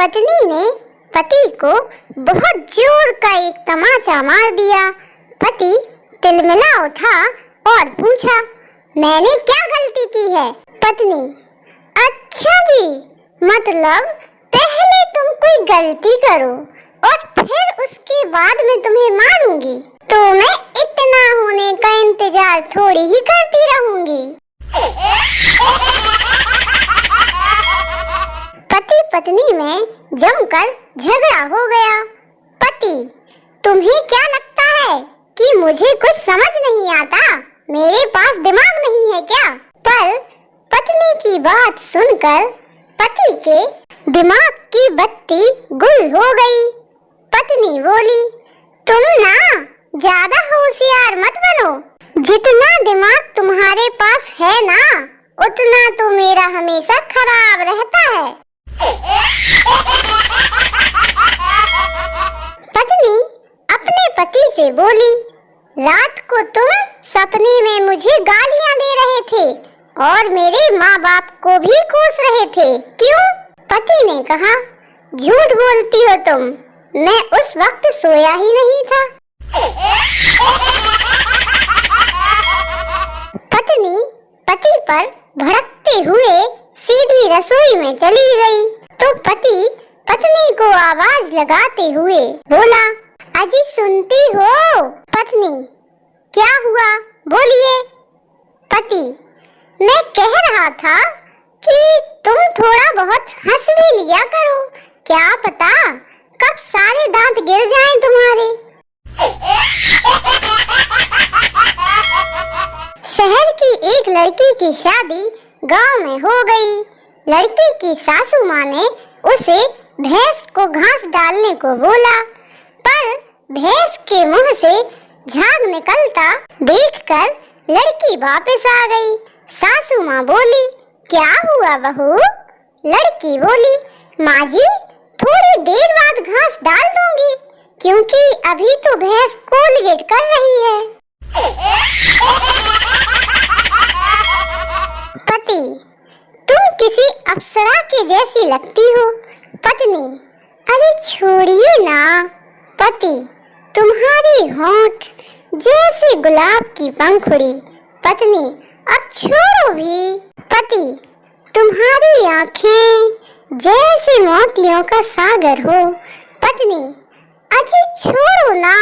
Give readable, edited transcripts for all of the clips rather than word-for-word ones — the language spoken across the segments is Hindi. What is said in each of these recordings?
पत्नी ने पति को बहुत जोर का एक तमाचा मार दिया। पति तिलमिला उठा और पूछा, मैंने क्या गलती की है? पत्नी, अच्छा जी, मतलब पहले तुम कोई गलती करो और फिर उसके बाद मैं तुम्हें मारूंगी, तो मैं इतना होने का इंतजार थोड़ी ही करती रहूंगी। पति पत्नी में जमकर झगड़ा हो गया। पति, तुम्हें क्या लगता है कि मुझे कुछ समझ नहीं आता? मेरे पास दिमाग नहीं है क्या? पर पत्नी की बात सुनकर पति के दिमाग की बत्ती गुल हो गई। पत्नी बोली, तुम ना ज्यादा होशियार मत बनो। जितना दिमाग तुम्हारे पास है ना, उतना तो मेरा हमेशा खराब रहता है। पत्नी अपने पति से बोली, रात को तुम सपने में मुझे गालियां दे रहे थे और मेरे माँ बाप को भी कोस रहे थे, क्यों? पति ने कहा, झूठ बोलती हो तुम, मैं उस वक्त सोया ही नहीं था। पत्नी पति पर भड़कते हुए सीधी रसोई में चली गई तो पति पत्नी को आवाज लगाते हुए बोला, अजी सुनती हो? पत्नी, क्या हुआ, बोलिए। पति, मैं कह रहा था कि तुम थोड़ा बहुत हंस भी लिया करो, क्या पता कब सारे दांत गिर जाएं तुम्हारे। शहर की एक लड़की की शादी गांव में हो गई। लड़की की सासू माँ ने उसे भैंस को घास डालने को बोला, पर भैंस के मुंह से झाग निकलता देखकर लड़की वापस आ गई। सासू माँ बोली, क्या हुआ बहू? लड़की बोली, माँ जी, थोड़ी देर बाद घास डाल दूंगी, क्योंकि अभी तो भैंस कोलगेट कर रही है। पति, तुम किसी अप्सरा के जैसी लगती हो। पत्नी, अरे छोड़िए ना। पति, तुम्हारी होंठ जैसे गुलाब की पंखुड़ी। पत्नी, अब छोड़ो भी। पति, तुम्हारी आँखें जैसे मोतियों का सागर हो। पत्नी, अजी छोड़ो ना।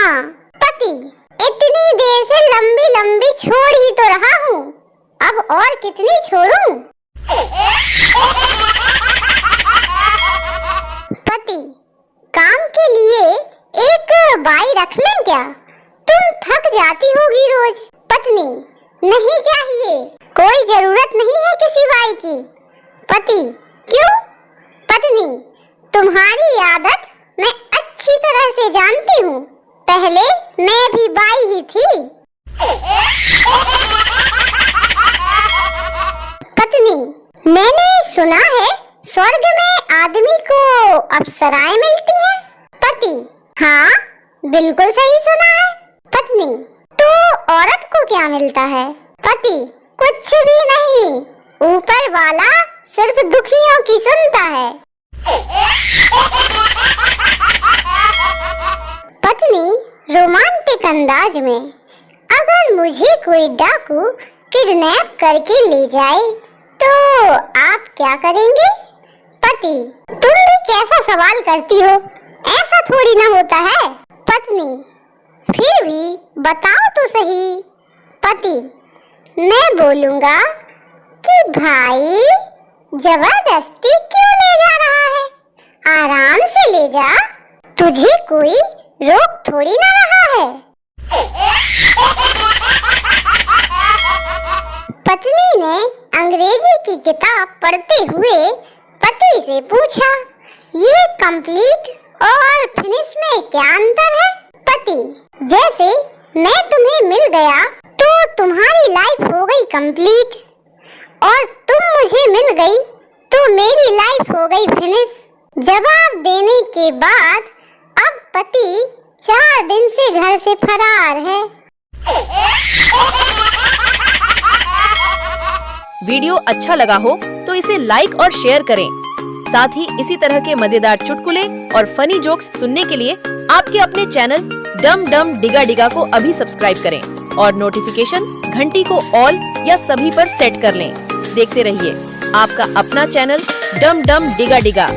पति, इतनी देर से लंबी लंबी छोड़ ही तो रहा हूँ, अब और कितनी छोड़ूं? पति, काम के लिए एक बाई रख लें क्या? तुम थक जाती होगी रोज। पत्नी, नहीं चाहिए, कोई जरूरत नहीं है किसी बाई की। पति, क्यों? पत्नी, तुम्हारी आदत मैं अच्छी तरह से जानती हूँ, पहले मैं भी बाई ही थी। पत्नी, मैंने सुना है स्वर्ग में आदमी को अप्सराएं मिलती हैं। पति, हाँ, बिल्कुल सही सुना है। पत्नी, तो औरत को क्या मिलता है? पति, कुछ भी नहीं, ऊपर वाला सिर्फ दुखियों की सुनता है। पत्नी रोमांटिक अंदाज में, अगर मुझे कोई डाकू किडनैप करके ले जाए तो आप क्या करेंगे? पति, तुम भी कैसा सवाल करती हो, ऐसा थोड़ी ना होता है। पत्नी, फिर भी बताओ तो सही। पति, मैं बोलूँगा कि भाई जबरदस्ती क्यों ले जा रहा है, आराम से ले जा, तुझे कोई रोक थोड़ी ना रहा है। पत्नी ने अंग्रेजी की किताब पढ़ते हुए पति से पूछा, ये कंप्लीट और फिनिश में क्या अंतर है? पति, जैसे मैं तुम्हें मिल गया तो तुम्हारी लाइफ हो गई कंप्लीट, और तुम मुझे मिल गई तो मेरी लाइफ हो गई फिनिश। जवाब देने के बाद अब पति 4 दिन से घर से फरार है। वीडियो अच्छा लगा हो तो इसे लाइक और शेयर करें। साथ ही इसी तरह के मजेदार चुटकुले और फनी जोक्स सुनने के लिए आपके अपने चैनल डम डम डिगा डिगा को अभी सब्सक्राइब करें और नोटिफिकेशन घंटी को ऑल या सभी पर सेट कर लें। देखते रहिए आपका अपना चैनल डम डम डिगा डिगा।